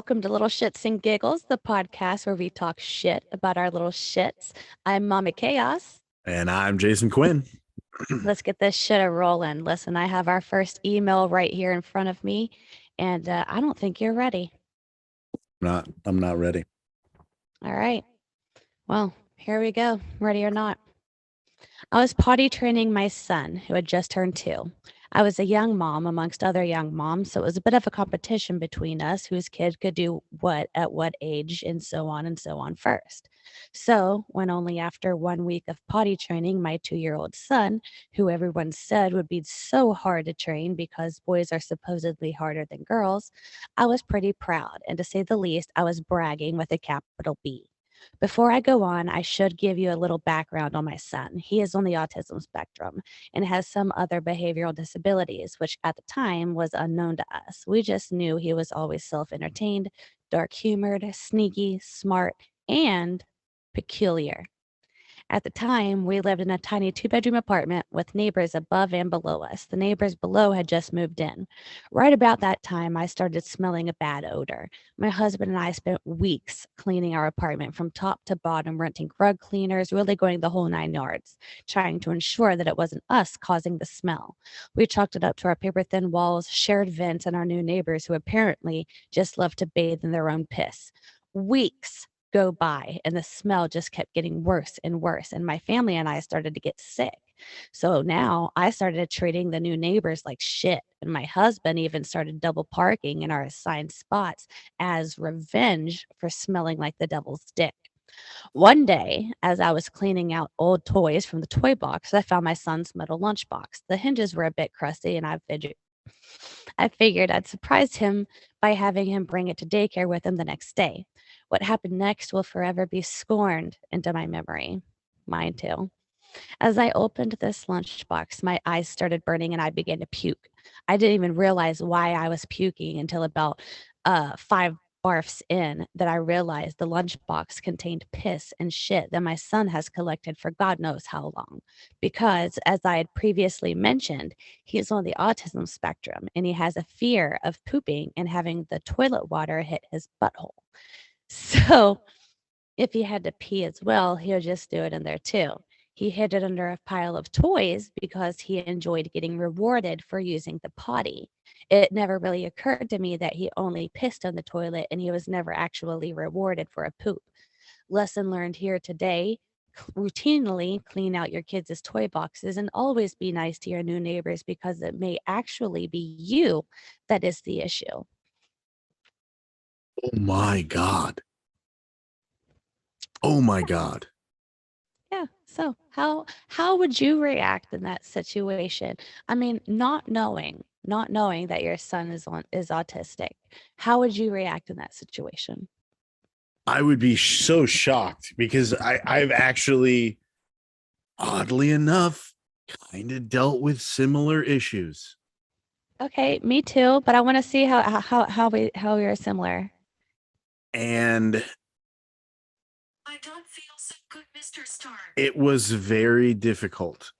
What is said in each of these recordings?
welcome to Little Shits and Giggles, the podcast where we talk shit about our little shits. I'm Momma Chaos. And I'm Jason Quinn. Let's get this shit a rolling. Listen, I have our first email right here in front of me, and I don't think you're ready. I'm not ready. All right. Well, here we go. Ready or not. I was potty training my son, who had just turned 2. I was a young mom amongst other young moms, so it was a bit of a competition between us whose kid could do what at what age and so on first. So, when only after 1 week of potty training my 2-year-old son, who everyone said would be so hard to train because boys are supposedly harder than girls, I was pretty proud, and to say the least, I was bragging with a capital B. Before I go on, I should give you a little background on my son. He is on the autism spectrum and has some other behavioral disabilities, which at the time was unknown to us. We just knew he was always self entertained, dark humored, sneaky, smart, and peculiar. At the time, we lived in a tiny 2-bedroom apartment with neighbors above and below us. The neighbors below had just moved in. Right about that time, I started smelling a bad odor. My husband and I spent weeks cleaning our apartment from top to bottom, renting rug cleaners, really going the whole 9 yards, trying to ensure that it wasn't us causing the smell. We chalked it up to our paper thin walls, shared vents, and our new neighbors who apparently just loved to bathe in their own piss. Weeks go by and the smell just kept getting worse and worse, and my family and I started to get sick. So now I started treating the new neighbors like shit, and my husband even started double parking in our assigned spots as revenge for smelling like the devil's dick. One day, as I was cleaning out old toys from the toy box, I found my son's metal lunchbox. The hinges were a bit crusty, and I figured I'd surprise him by having him bring it to daycare with him the next day. What happened next will forever be scorned into my memory. Mine too. As I opened this lunchbox, my eyes started burning and I began to puke. I didn't even realize why I was puking until about 5 barfs in that I realized the lunchbox contained piss and shit that my son has collected for God knows how long. Because, as I had previously mentioned, he's on the autism spectrum and he has a fear of pooping and having the toilet water hit his butthole. So, if he had to pee as well, he would just do it in there too. He hid it under a pile of toys because he enjoyed getting rewarded for using the potty. It never really occurred to me that he only pissed on the toilet and he was never actually rewarded for a poop. Lesson learned here today: routinely clean out your kids' toy boxes and always be nice to your new neighbors because it may actually be you that is the issue. Oh my God. Oh my God. Yeah. So how would you react in that situation? I mean, not knowing that your son is autistic. How would you react in that situation? I would be so shocked because I've actually, oddly enough, kind of dealt with similar issues. Okay, me too, but I want to see how we are similar. And I don't feel so good, Mr. Stark. it was very difficult.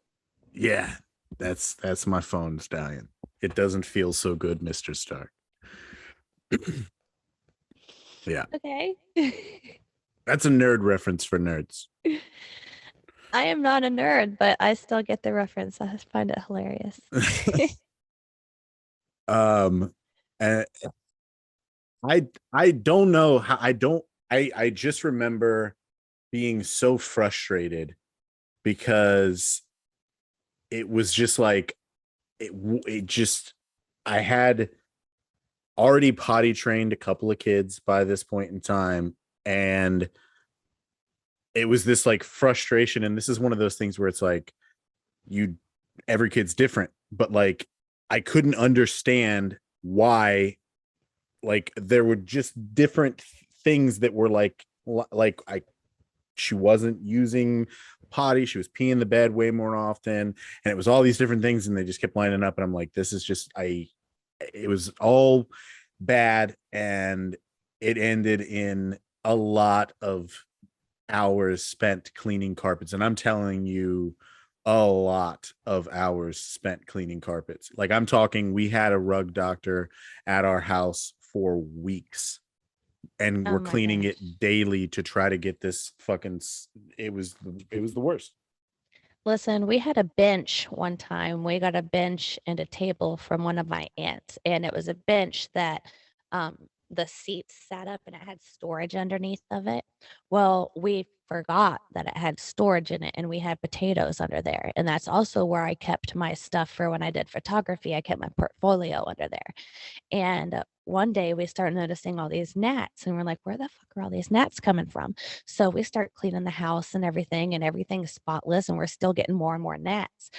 Yeah, that's my phone, Stallion. It doesn't feel so good, Mr. Stark. Yeah, Okay. that's a nerd reference for nerds. I am not a nerd, but I still get the reference. I find it hilarious. um and I don't know how I just remember being so frustrated because it was just like it just I had already potty trained a couple of kids by this point in time, and it was this like frustration. And this is one of those things where it's like you every kid's different, but like I couldn't understand why, like there were just different things that were like I she wasn't using potty, she was peeing the bed way more often, and it was all these different things, and they just kept lining up, and I'm like, this is just it was all bad, and it ended in a lot of hours spent cleaning carpets. And I'm telling you, a lot of hours spent cleaning carpets. Like I'm talking, we had a rug doctor at our house for weeks and Oh we're my cleaning gosh. it daily to try to get this fucking. It was the worst. Listen, we had a bench one time. We got a bench and a table from one of my aunts, and it was a bench that um, the seats sat up and it had storage underneath of it. Well, we forgot that it had storage in it, and we had potatoes under there. And that's also where I kept my stuff for when I did photography. I kept my portfolio under there. And one day we start noticing all these gnats, and we're like, where the fuck are all these gnats coming from? So we start cleaning the house and everything's spotless, and we're still getting more and more gnats.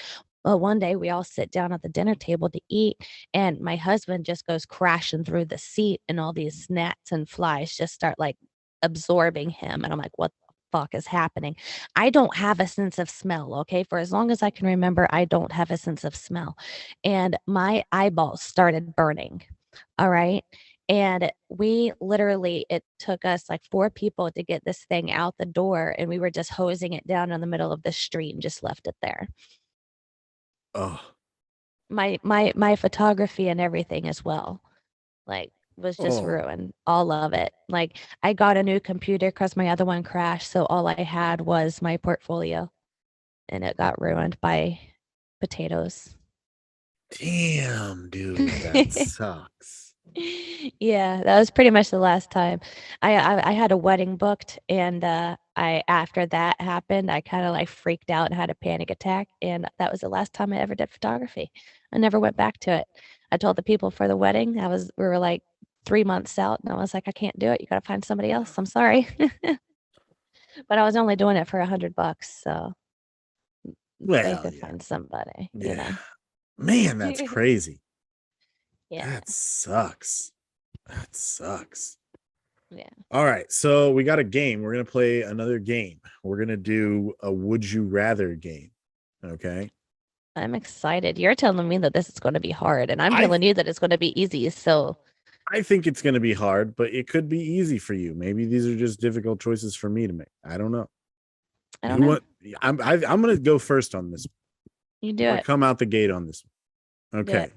Well, one day we all sit down at the dinner table to eat, and my husband just goes crashing through the seat, and all these gnats and flies just start like absorbing him. And I'm like, what the fuck is happening? I don't have a sense of smell. Okay. For as long as I can remember, I don't have a sense of smell. And my eyeballs started burning. All right. And we literally, it took us like 4 people to get this thing out the door. And we were just hosing it down in the middle of the street and just left it there. Oh, My photography and everything as well, like, was just oh, ruined. All of it. Like, I got a new computer because my other one crashed. So all I had was my portfolio and it got ruined by potatoes. damn, dude, that sucks. Yeah, that was pretty much the last time. I had a wedding booked, and I after that happened, I kind of like freaked out and had a panic attack, and that was the last time I ever did photography. I never went back to it. I told the people for the wedding, we were like 3 months out, and I was like, I can't do it. You got to find somebody else. I'm sorry, but I was only doing it for $100, so they Well, could yeah, find somebody, you yeah, know. man, that's crazy. Yeah, That sucks. That sucks. yeah. All right, so we got a game. We're gonna play another game. We're gonna do a would you rather game. Okay. I'm excited. You're telling me that this is going to be hard, and I'm I telling you that it's going to be easy. So I think it's gonna be hard, but it could be easy for you. Maybe these are just difficult choices for me to make. I don't know. I don't Who know. want? I'm gonna go first on this. You I'm do gonna it. come out the gate on this one. Do it. Okay.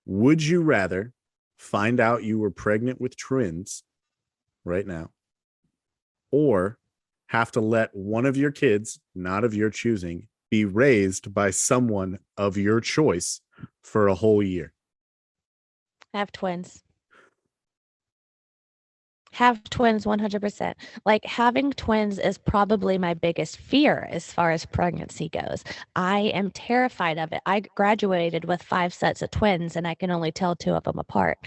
Would you rather find out you were pregnant with twins right now, or have to let one of your kids, not of your choosing, be raised by someone of your choice for a whole year? Have twins. Have twins 100%. Like, having twins is probably my biggest fear as far as pregnancy goes. I am terrified of it. I graduated with 5 sets of twins and I can only tell 2 of them apart.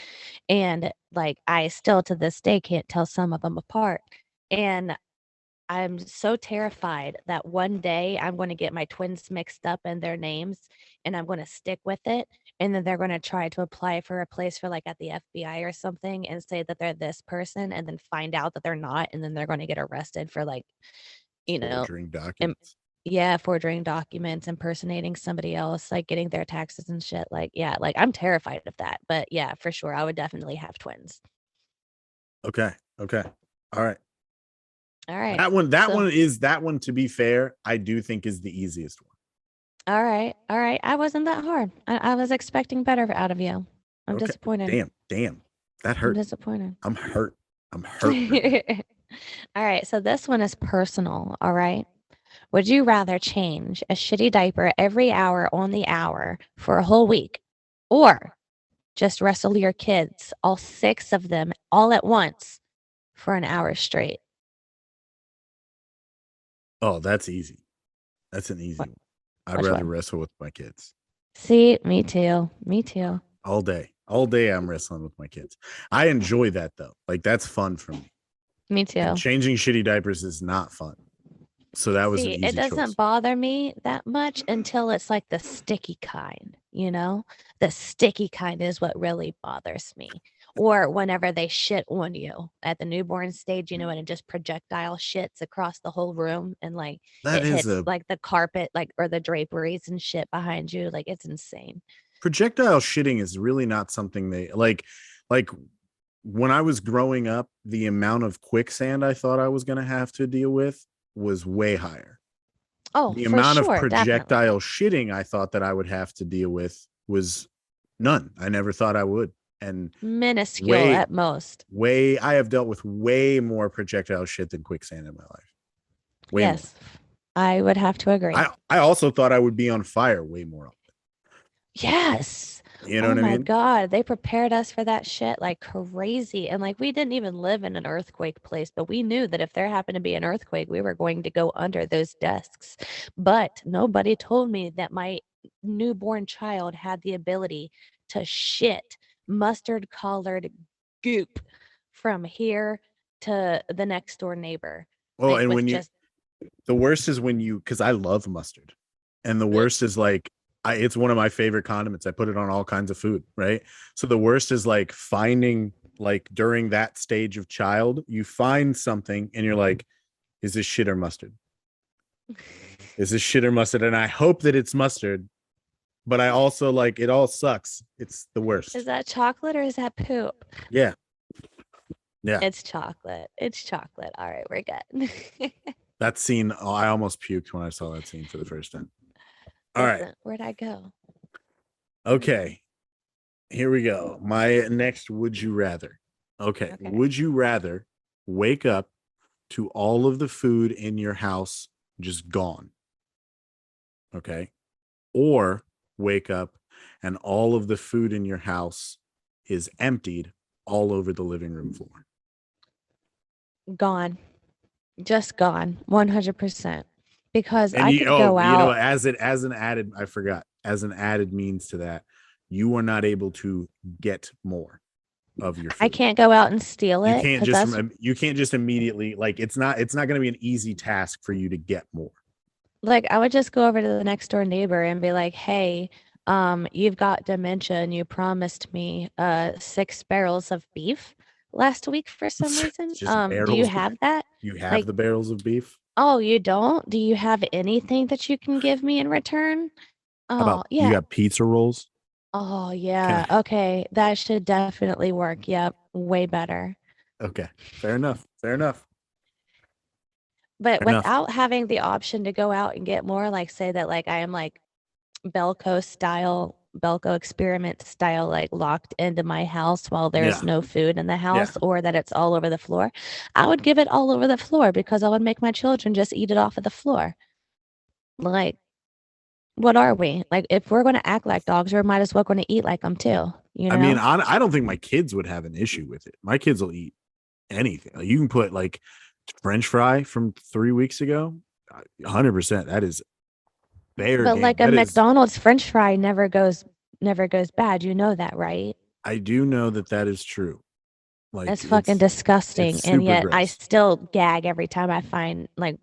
And like, I still to this day can't tell some of them apart. And I'm so terrified that one day I'm going to get my twins mixed up in their names and I'm going to stick with it. And then they're going to try to apply for a place for like at the FBI or something and say that they're this person and then find out that they're not. And then they're going to get arrested for like, you know, Forging im- documents. yeah, forging documents, impersonating somebody else, like getting their taxes and shit. Like, yeah, like I'm terrified of that. But yeah, for sure. I would definitely have twins. Okay. Okay. All right. All right. That one So, is that one, to be fair, I do think is the easiest one. all right. All right. I wasn't that hard. I was expecting better out of you. I'm Okay. disappointed. Damn. That I'm hurt. disappointed. I'm hurt. I'm hurt right now. All right. So this one is personal. All right. Would you rather change a shitty diaper every hour on the hour for a whole week or just wrestle your kids, all 6 of them, all at once for an hour straight? Oh, that's easy. That's an easy What, one. I'd which rather one? wrestle with my kids See, me too. Me too. all day. All day I'm wrestling with my kids. I enjoy that though. Like that's fun for me. Me And too. changing shitty diapers is not fun. So that was an See, it easy doesn't choice. bother me that much until it's like the sticky kind, you know? The sticky kind is what really bothers me. Or whenever they shit on you at the newborn stage, and it just projectile shits across the whole room and like That it is hits a like the carpet, like or the draperies and shit behind you. Like it's insane. projectile shitting is really not something they like when I was growing up, the amount of quicksand I thought I was going to have to deal with was way higher. Oh, The for amount of sure, definitely. projectile shitting I thought that I would have to deal with was none. I never thought I would. and Minuscule way, at most. I have dealt with way more projectile shit than quicksand in my life. Way more. Yes, I would have to agree. I also thought I would be on fire way more. Yes. You know Oh what I my mean? God. They prepared us for that shit like crazy. And like we didn't even live in an earthquake place, but we knew that if there happened to be an earthquake, we were going to go under those desks. But nobody told me that my newborn child had the ability to shit mustard colored goop from here to the next door neighbor. Well, Like and with when you, just the worst is when you, because I love mustard, and the worst is like, it's one of my favorite condiments. I put it on all kinds of food, right? So the worst is like finding, like during that stage of child, you find something and you're like, is this shit or mustard? Is this shit or mustard? And I hope that it's mustard, but I also like, it all sucks. It's the worst. is that chocolate or is that poop? Yeah. Yeah. It's chocolate. It's chocolate. All right, we're good. That scene, oh, I almost puked when I saw that scene for the first time. All right. Listen, where'd I go? Okay. Here we go. My next would you rather. Okay. Okay. Would you rather wake up to all of the food in your house just gone? Okay. Or wake up and all of the food in your house is emptied all over the living room floor. Gone. Just gone. 100%. Because And I you, could go you know, out. as an added, I forgot, as an added means to that, you are not able to get more of your food. I can't go out and steal You it can't because just that's you can't just immediately, like, it's not going to be an easy task for you to get more. like I would just go over to the next door neighbor and be like, "Hey, you've got dementia and you promised me 6 barrels of beef last week for some reason. Just Do you barrels. have that? You have Like, the barrels of beef. oh, you don't? Do you have anything that you can give me in return? How Oh, about you yeah. got pizza rolls? Oh, Can yeah. I? Okay, that should definitely work. Yep, way better. Okay, fair enough. Fair enough. But Fair enough. without having the option to go out and get more, like say that like I am like Belco experiment style, like locked into my house while there's Yeah. no food in the Yeah. house or that it's all over the floor, I would give it all over the floor because I would make my children just eat it off of the floor. Like, what are we? Like, if we're going to act like dogs, we might as well going to eat like them too, you I mean, know? I don't think my kids would have an issue with it. My kids will eat anything. Like, you can put like French fry from 3 weeks ago. 100%. That is fair But game. like a That is. McDonald's French fry never goes bad. You know that, right? I do know that that is true. Like, It's fucking it's disgusting, and super yet I gross. still gag every time I find, like,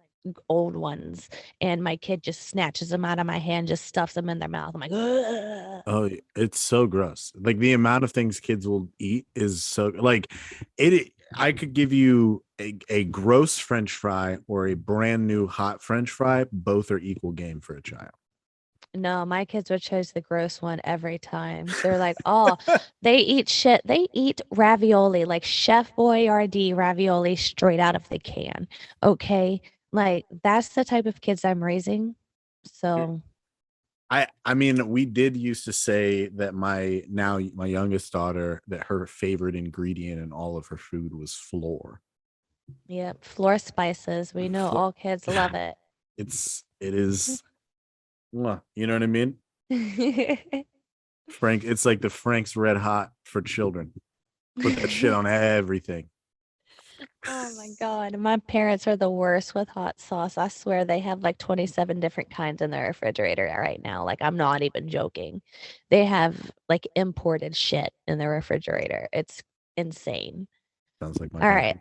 old ones, and my kid just snatches them out of my hand, just stuffs them in their mouth. I'm like, "Ugh." Oh, it's so gross. Like, the amount of things kids will eat is so, like, it. I could give you a gross French fry or a brand new hot French fry. Both are equal game for a child. No, my kids would choose the gross one every time. They're like, "Oh, they eat shit. They eat ravioli, like Chef Boyardee ravioli straight out of the can." Okay? Like, that's the type of kids I'm raising. So, I mean, we did used to say that my youngest daughter, that her favorite ingredient in all of her food was flour. yep, floor spices. We know Flo- all kids love it. it is, you know what I mean? Frank, it's like the Frank's Red Hot for children. Put that shit on everything. Oh my God. My parents are the worst with hot sauce. I swear they have like 27 different kinds in their refrigerator right now. Like, I'm not even joking. They have like imported shit in their refrigerator. It's insane. Sounds like my All dad. right.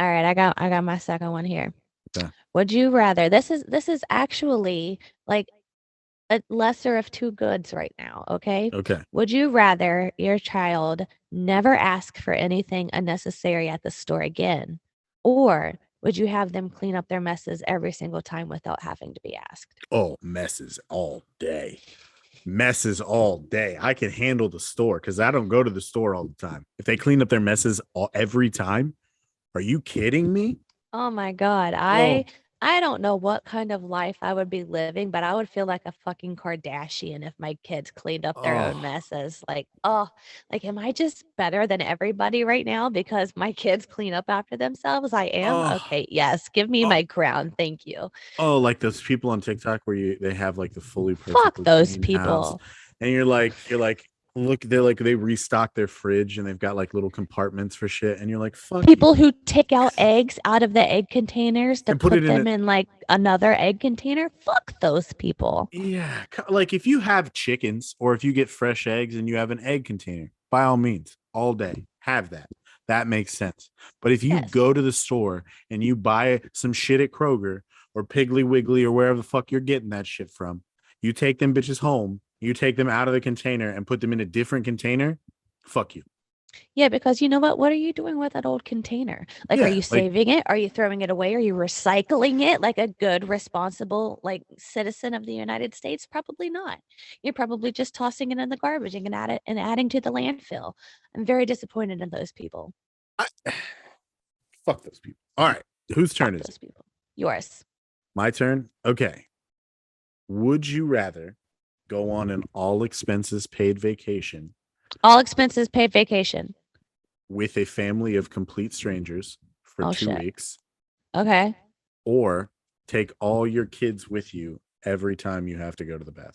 All right. I got my second one here. Okay. Would you rather? This is actually like a lesser of two goods right now, okay? Okay. Would you rather your child never ask for anything unnecessary at the store again? Or would you have them clean up their messes every single time without having to be asked? Oh, messes all day. Messes all day. I can handle the store because I don't go to the store all the time. If they clean up their messes every time, are you kidding me? Oh my God. Oh, I don't know what kind of life I would be living, but I would feel like a fucking Kardashian if my kids cleaned up their own Oh, messes. Like, oh, like, am I just better than everybody right now because my kids clean up after themselves? I am. oh, Okay, yes, give me oh, my crown. Thank you. oh, like those people on TikTok where they have like the fully Fuck perfectly those clean house, people. and you're like, look, they're like they restock their fridge and they've got like little compartments for shit, and you're like, fuck you, People who take out eggs out of the egg containers to and put it put in them a in like another egg container. Fuck those people. yeah, like if you have chickens or if you get fresh eggs and you have an egg container, by all means, all day have that. That makes sense. But if you Yes. go to the store and you buy some shit at Kroger or Piggly Wiggly or wherever the fuck you're getting that shit from, you take them bitches home, you take them out of the container and put them in a different container. Fuck you. Yeah, because you know what? What are you doing with that old container? Like, are Yeah, you like saving it? Are you throwing it away? Are you recycling it like a good, responsible, like citizen of the United States? Probably not. You're probably just tossing it in the garbage and adding to the landfill. I'm very disappointed in those people. I, fuck those people. All right, whose turn Fuck is it? those people. Yours. My turn. Okay. Would you rather go on an all expenses paid vacation All expenses paid vacation. with a family of complete strangers for Oh two shit. weeks, Okay. or take all your kids with you every time you have to go to the bathroom?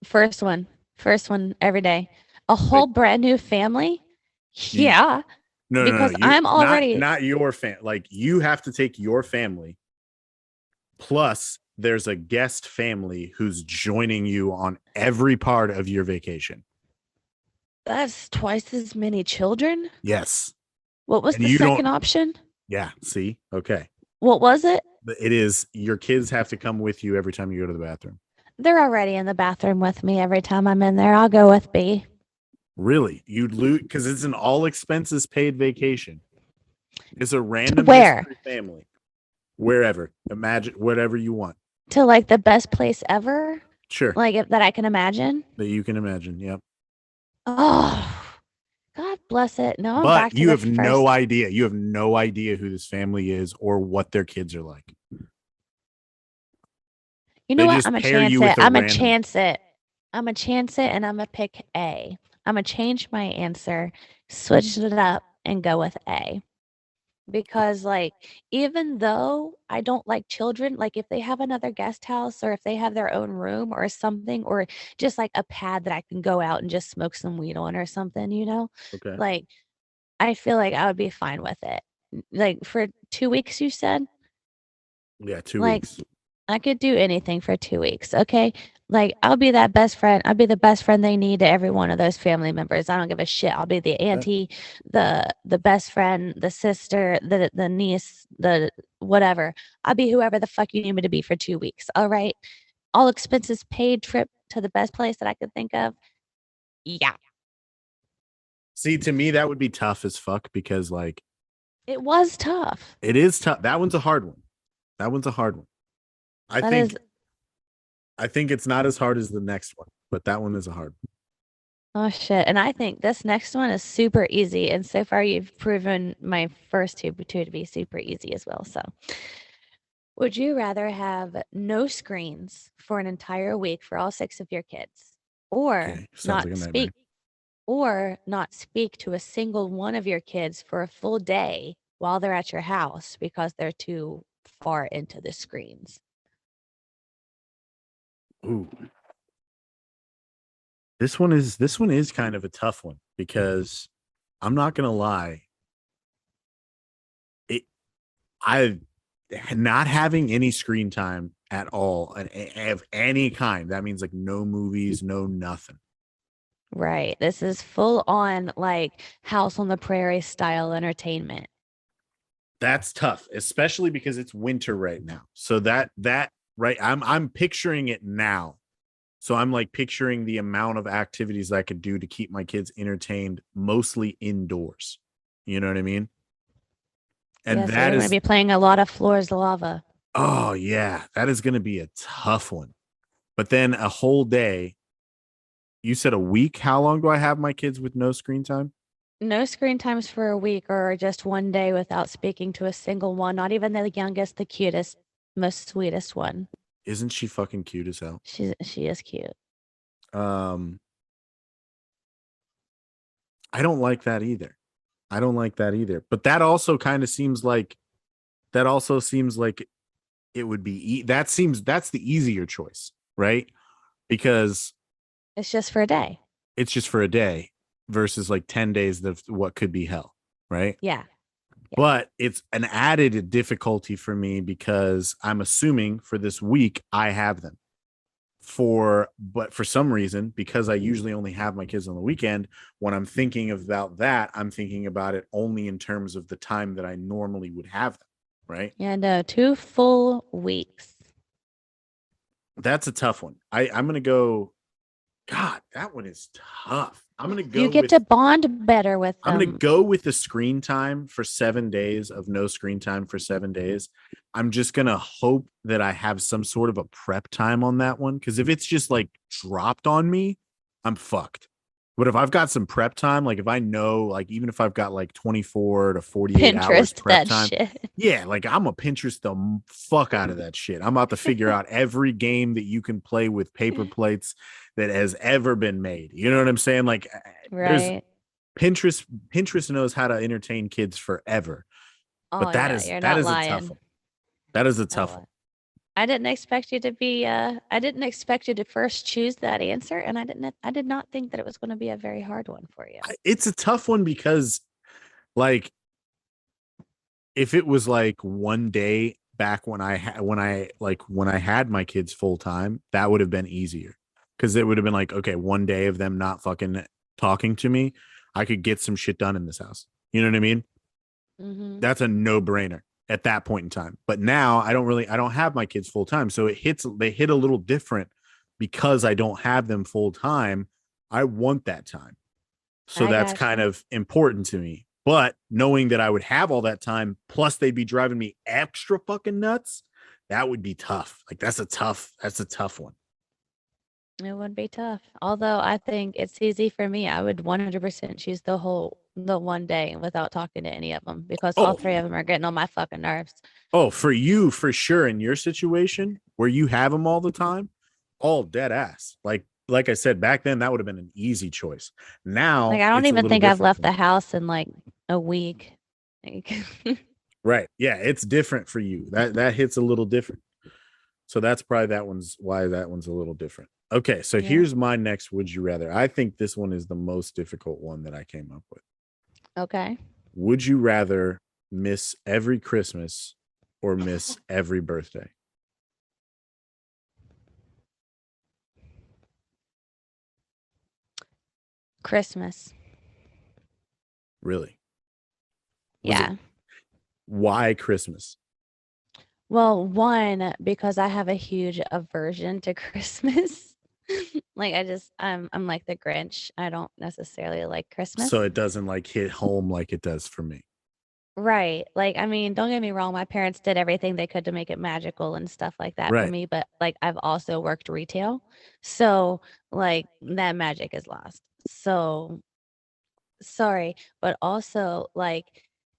First one. First one every day. A whole Like brand new family? you, Yeah, no, because you I'm not already not your like you have to take your family plus there's a guest family who's joining you on every part of your vacation. that's twice as many children. Yes. What was And the you don't second option? yeah, see? Okay. What was it? It is your kids have to come with you every time you go to the bathroom. They're already in the bathroom with me every time I'm in there. I'll go with B. Really? You'd lose because it's an all expenses paid vacation. It's a To random where? mystery family. Wherever. Imagine whatever you want. To like the best place ever? Sure. Like that I can imagine? That you can imagine. Yep. Oh, God bless it. No, I'm But back to you the have no first. idea. You have no idea who this family is or what their kids are like. You know They what? just I'm gonna pair chance you it. with a I'm gonna random. chance it. I'm gonna chance it and I'm gonna pick A. I'm gonna change my answer, switch it up, and go with A. Because, like, even though I don't like children, like, if they have another guest house or if they have their own room or something, or just like a pad that I can go out and just smoke some weed on or something, Okay. like, I feel like I would be fine with it. Like, for 2 weeks, you said? Yeah, two Like, weeks. I could do anything for 2 weeks. Okay. Like, I'll be that best friend. I'll be the best friend they need to every one of those family members. I don't give a shit. I'll be the Okay. auntie, the best friend, the sister, the niece, the whatever. I'll be whoever the fuck you need me to be for 2 weeks. All right. All expenses paid trip to the best place that I could think of. Yeah. See, to me, that would be tough as fuck because like It was tough. it is tough. That one's a hard one. That one's a hard one. I That is, think I think it's not as hard as the next one, but that one is a hard one. oh shit. And I think this next one is super easy. And so far you've proven my first two to be super easy as well. So would you rather have no screens for an entire week for all six of your kids, or Okay. Sounds not like a nightmare. speak, to a single one of your kids for a full day while they're at your house because they're too far into the screens? Ooh. This one is kind of a tough one because I'm not gonna lie. It I not having any screen time at all and of any kind. That means like no movies, no nothing. Right. This is full on like House on the Prairie style entertainment. That's tough, especially because it's winter right now. So that right, I'm picturing it now. So I'm like picturing the amount of activities I could do to keep my kids entertained, mostly indoors. You know what I mean? And Yeah, so that they're going to is be playing a lot of Floors Lava. oh yeah, that is going to be a tough one. But then a whole day, you said a week. How long do I have my kids with no screen time? No screen times for a week or just one day without speaking to a single one, not even the youngest, the cutest, most sweetest one. Isn't she fucking cute as hell? She is cute. Um, I don't like that either. I don't like that either. But that also kind of seems like it would be that's the easier choice, right? Because It's just for a day. it's just for a day versus like 10 days of what could be hell, right? Yeah. Yeah. But it's an added difficulty for me because I'm assuming for this week I have them. But for some reason, because I usually only have my kids on the weekend, when I'm thinking about that, I'm thinking about it only in terms of the time that I normally would have them, right? Yeah, no, 2 full weeks. That's a tough one. I'm gonna go. God, that one is tough. You get to bond better with I'm gonna them. go with the screen time for 7 days of no screen time for 7 days. I'm just gonna hope that I have some sort of a prep time on that one. Cause if it's just like dropped on me, I'm fucked. But if I've got some prep time, like if I know, like even if I've got like 24 to 48 hours Pinterest prep that time, shit. yeah, like I'm a Pinterest the fuck out of that shit. I'm about to figure out every game that you can play with paper plates that has ever been made. You know what I'm saying? Like there's Right. Pinterest knows how to entertain kids forever. But Oh yeah, you're that not is a tough lying. one. That is a Oh, tough one. I didn't expect you to be I didn't expect you to first choose that answer, and I did not think that it was going to be a very hard one for you. It's a tough one because like if it was like one day back when I had my kids full time, that would have been easier. Cause it would have been like, okay, one day of them not fucking talking to me, I could get some shit done in this house. You know what I mean? Mhm. That's a no-brainer at that point in time. But now I don't have my kids full time. So they hit a little different because I don't have them full time. I want that time. So I that's got kind you. of important to me. But knowing that I would have all that time, plus they'd be driving me extra fucking nuts, that would be tough. Like that's a tough one. It would be tough. Although I think it's easy for me. I would 100% choose the one day without talking to any of them because all Oh, three of them are getting on my fucking nerves. oh, for you, for sure. In your situation where you have them all the time, all dead ass. Like I said, back then that would have been an easy choice. Like Now I don't it's a even little think I've different left for the me. house in like a week. Like Right. Yeah, it's different for you. That hits a little different. So that's probably that one's a little different. Okay, so yeah. here's my next would you rather. I think this one is the most difficult one that I came up with. Okay. Would you rather miss every Christmas or miss every birthday? Christmas. Really? Was it Yeah. why Christmas? Well, one, because I have a huge aversion to Christmas. Like I'm like the Grinch. I don't necessarily like So Christmas. it doesn't like hit home like it does for me. Right. Like I mean, don't get me wrong, my parents did everything they could to make it magical and stuff like that for Right. me, but like I've also worked retail. So like that magic is lost. So sorry, but also like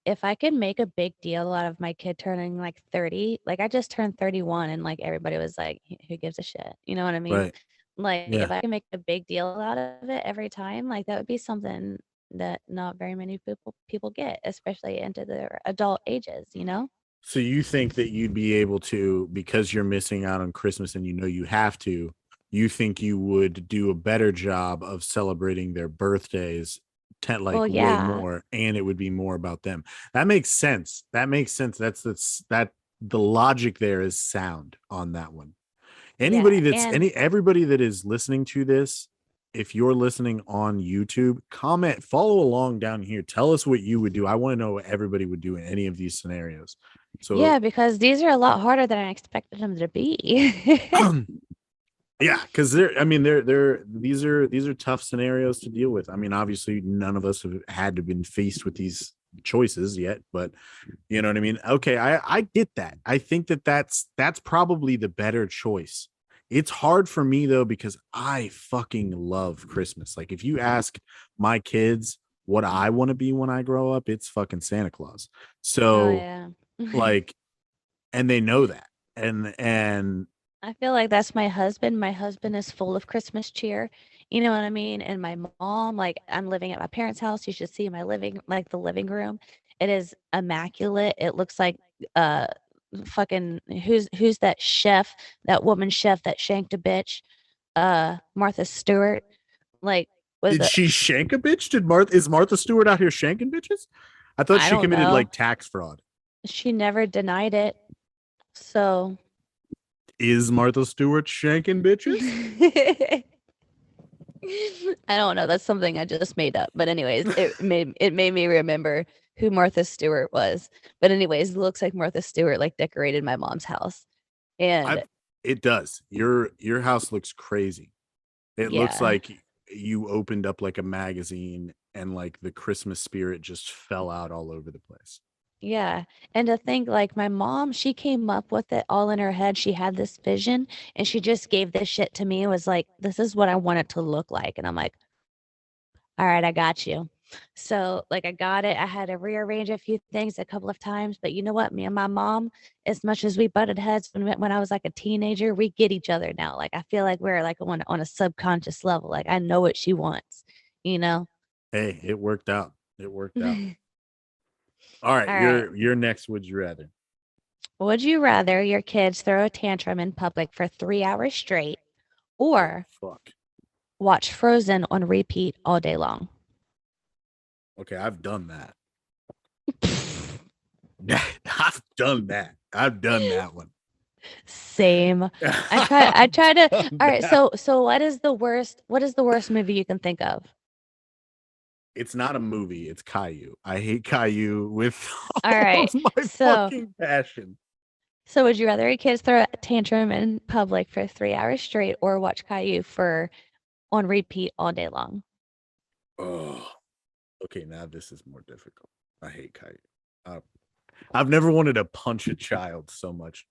if I could make a big deal out of my kid turning like 30, like I just turned 31 and like everybody was like, Who gives a shit?" You know what I mean? Right. Like if Yeah. I can make a big deal out of it every time, like that would be something that not very many people get, especially into their adult ages, you know? So you think that you'd be able to, because you're missing out on Christmas and you know you have to, you think you would do a better job of celebrating their birthdays like Well, way yeah. more, and it would be more about them. That makes sense. That makes sense. That the logic there is sound on that one. Yeah. And Everybody that is listening to this, if you're listening on YouTube, comment, follow along down here. Tell us what you would do. I want to know what everybody would do in any of these scenarios. So yeah, because these are a lot harder than I expected them to be. yeah, because they're these are tough scenarios to deal with. I mean, obviously none of us have had to been faced with these choices yet, but you know what I mean? Okay, I get that. I think that's probably the better choice. It's hard for me though because I fucking love Christmas. Like if you ask my kids what I want to be when I grow up, it's fucking Santa Claus. Oh So yeah. like, and they know that. And I feel like that's my husband. My husband is full of Christmas cheer. You know what I mean? And my mom, like I'm living at my parents' house. You should see my like the living room. It is immaculate. It looks like uh fucking who's that chef, that woman chef that shanked a bitch? Martha Stewart. Like with did the she shank a bitch? Is Martha Stewart out here shanking bitches? I thought I she don't committed know. like tax fraud. She never denied it. So Is Martha Stewart shanking bitches? I don't know. That's something I just made up. But anyways, it made me remember who Martha Stewart was. But anyways, it looks like Martha Stewart like decorated my mom's house. And It does. Your house looks crazy. It looks yeah. like you opened up like a magazine and like the Christmas spirit just fell out all over the place. Yeah. And to think like my mom, she came up with it all in her head. She had this vision and she just gave this shit to me. It was like, this is what I want it to look like. And I'm like, all right, I got you. So, like, I got it. I had to rearrange a few things a couple of times, but you know what? Me and my mom, as much as we butted heads when I was like a teenager, we get each other now. Like, I feel like we're like on a subconscious level. Like, I know what she wants, you know? Hey, it worked out. It worked out. All All right, right. your next would you rather? Would you rather your kids throw a tantrum in public for 3 hours straight Oh or fuck. watch Frozen on repeat all day long? Okay, I've done that. I've done that. I've done that one. Same. I try to all right, so what is the worst movie you can think of? It's not a movie. It's Caillou. I hate Caillou with All all right. of my So fucking passion. so would you rather your kids throw a tantrum in public for 3 hours straight or watch Caillou for on repeat all day long? Oh, okay. Now this is more difficult. I hate Caillou. Uh, I've never wanted to punch a child so much.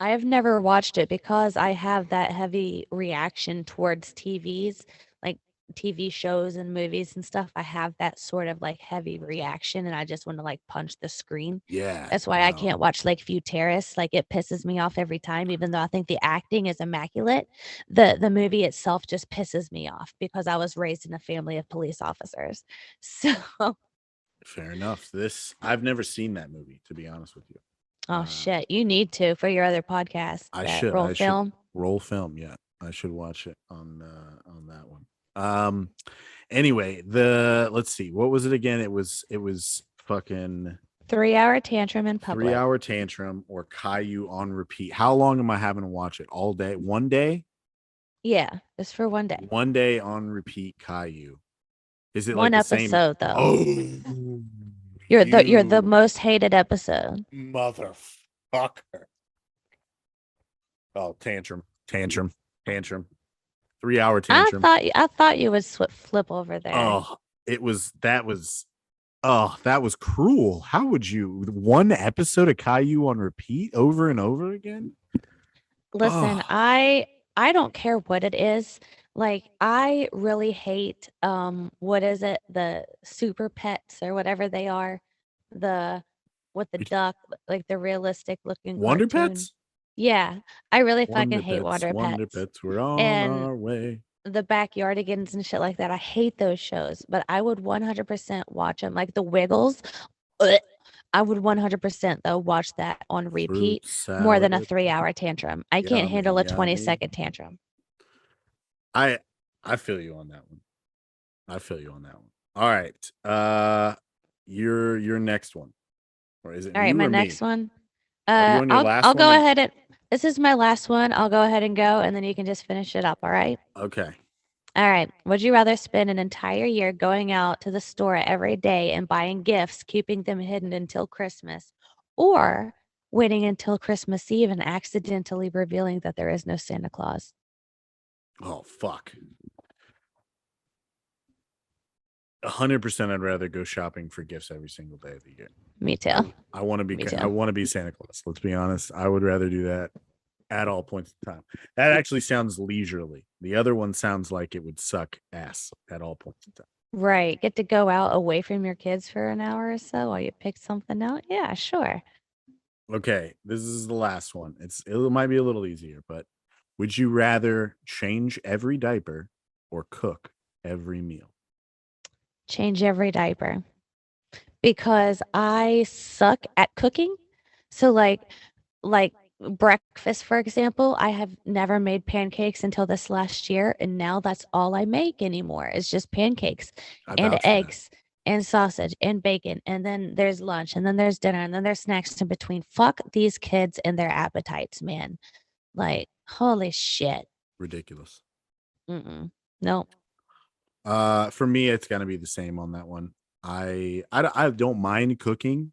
I have never watched it because I have that heavy reaction towards TVs, like TV shows and movies and stuff. I have that sort of like heavy reaction and I just want to like punch the screen. Yeah, That's why I no, can't watch Lakeview Terrace. Like it pisses me off every time, even though I think the acting is immaculate. The movie itself just pisses me off because I was raised in a family of police officers. So fair enough. This I've never seen that movie, to be honest with you. oh shit, you need to for your other podcast, I that should. roll I should film. roll film. Yeah, I should watch it on that one. Anyway, let's see. What was it again? It was fucking 3 hour tantrum in three public. hour tantrum or Caillou on repeat. How long am I having to watch it? All day? One day? Yeah, just for one day. One day on repeat Caillou. Is it like One the same? episode though. Oh, You're the you most hated episode. motherfucker. Oh, tantrum. 3 hour tantrum. I thought you would flip over there. Oh, that was cruel. How would you one episode of Caillou on repeat over and over again? Listen, Oh, I don't care what it is. Like I really hate what is it? The super pets or whatever they are. The with the it- duck, like the realistic looking Wonder cartoon. Pets? Yeah, I really fucking hate Water Wonder Pets. Pets, we're on And our way. the backyardigans and shit like that. I hate those shows, but I would 100% watch them. Like the Wiggles, ugh, I would 100% though watch that on Fruit repeat more than a salad. 3 hour tantrum. I can't Yummy, handle a 20 yummy. second tantrum. I I feel you on that one. All right. Your next one. Or is it All right, you my or next me? one. Are you on your last I'll one? go ahead and this is my last one. I'll go ahead and go, and then you can just finish it up. All right. Okay. All right. Would you rather spend an entire year going out to the store every day and buying gifts, keeping them hidden until Christmas, or waiting until Christmas Eve and accidentally revealing that there is no Santa Claus? Oh fuck. 100% I'd rather go shopping for gifts every single day of the year. Me too. I want to be Me too. I want to be Santa Claus. Let's be honest. I would rather do that at all points in time. That actually sounds leisurely. The other one sounds like it would suck ass at all points in time. Right. Get to go out away from your kids for an hour or so while you pick something out. Yeah, sure. Okay, this is the last one. It might be a little easier, but would you rather change every diaper or cook every meal? Change every diaper because I suck at cooking. So like breakfast, for example, I have never made pancakes until this last year, and now that's all I make anymore. It's just pancakes I and vouch for that. eggs and sausage and bacon, and then there's lunch, and then there's dinner, and then there's snacks in between. Fuck these kids and their appetites, man. Like, holy shit. Ridiculous. Mm-mm. Nope. For me, it's gonna be the same on that one. I don't mind cooking,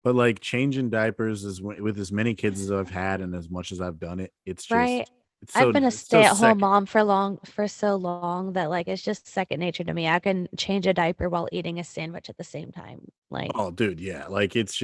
but like changing diapers is with as many kids as I've had and as much as I've done it, Right. it's I've so been a it's so stay-at-home second. mom for so long that, like, it's just second nature to me. I can change a diaper while eating a sandwich at the same time. Like, Oh, dude, yeah. Like it's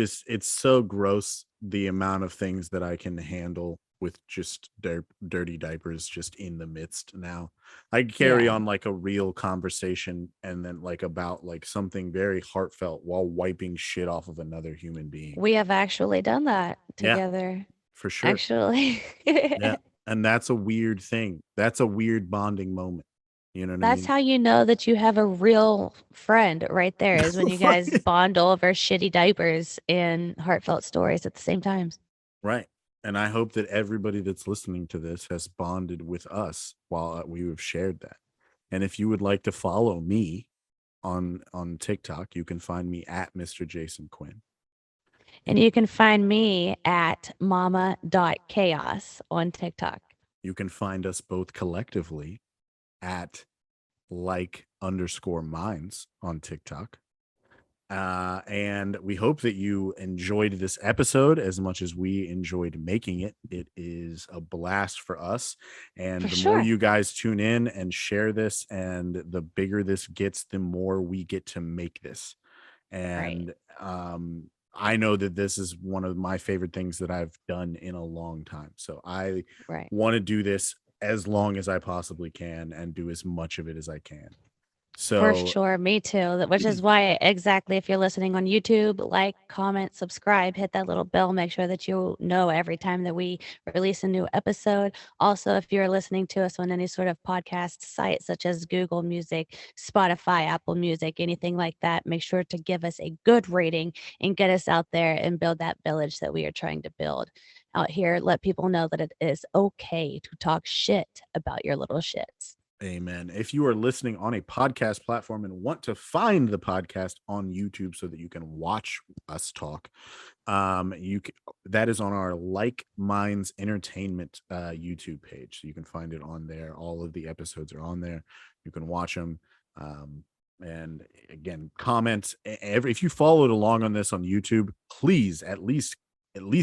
so gross the amount of things that I can handle with just dirty diapers just in the midst now. I carry yeah, on like a real conversation and then like about like something very heartfelt while wiping shit off of another human being. we have actually done that Yeah, together. for sure. Actually. Yeah. And that's a weird thing. That's a weird bonding moment. You know what I That's mean? how you know that you have a real friend right there is when you guys bond over shitty diapers and heartfelt stories at the same times. Right. And I hope that everybody that's listening to this has bonded with us while we have shared that. And if you would like to follow me on TikTok, you can find me at Mr. Jason Quinn. And you can find me at momma.chaos on TikTok. You can find us both collectively at like_minds on TikTok. And we hope that you enjoyed this episode as much as we enjoyed making it. It is a blast for us. For And the more sure. you guys tune in and share this, and the bigger this gets, the more we get to make this. Right. And I know that this is one of my favorite things that I've done in a long time. So I Right. want to do this as long as I possibly can and do as much of it as I can. For So sure, me too. Which is why exactly if you're listening on YouTube, like, comment, subscribe, hit that little bell, make sure that you know every time that we release a new episode. Also, if you're listening to us on any sort of podcast site such as Google Music, Spotify, Apple Music, anything like that, make sure to give us a good rating and get us out there and build that village that we are trying to build out here. Let people know that it is okay to talk shit about your little shits. amen. If you are listening on a podcast platform and want to find the podcast on YouTube so that you can watch us talk, that is on our Like Minds Entertainment YouTube page. So you can find it on there. All of the episodes are on there. You can watch them. And again, comment. If you followed along on this on YouTube, please at least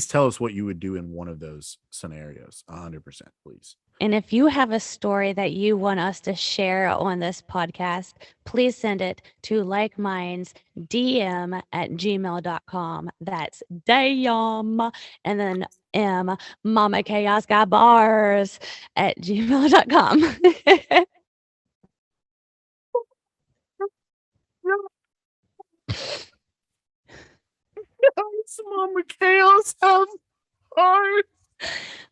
tell us what you would do in one of those scenarios. 100%, please. And if you have a story that you want us to share on this podcast, please send it to likemindsdm@gmail.com. That's damn. And then Momma Chaos got bars at gmail.com. Momma Chaos have heart.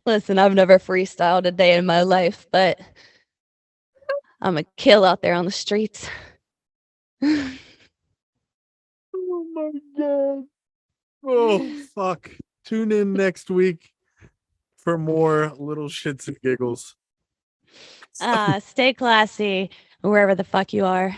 Listen, I've never freestyled a day in my life, but I'm a kill out there on the streets. Oh my god. Oh fuck. Tune in next week for more little shits and giggles. Stay classy wherever the fuck you are.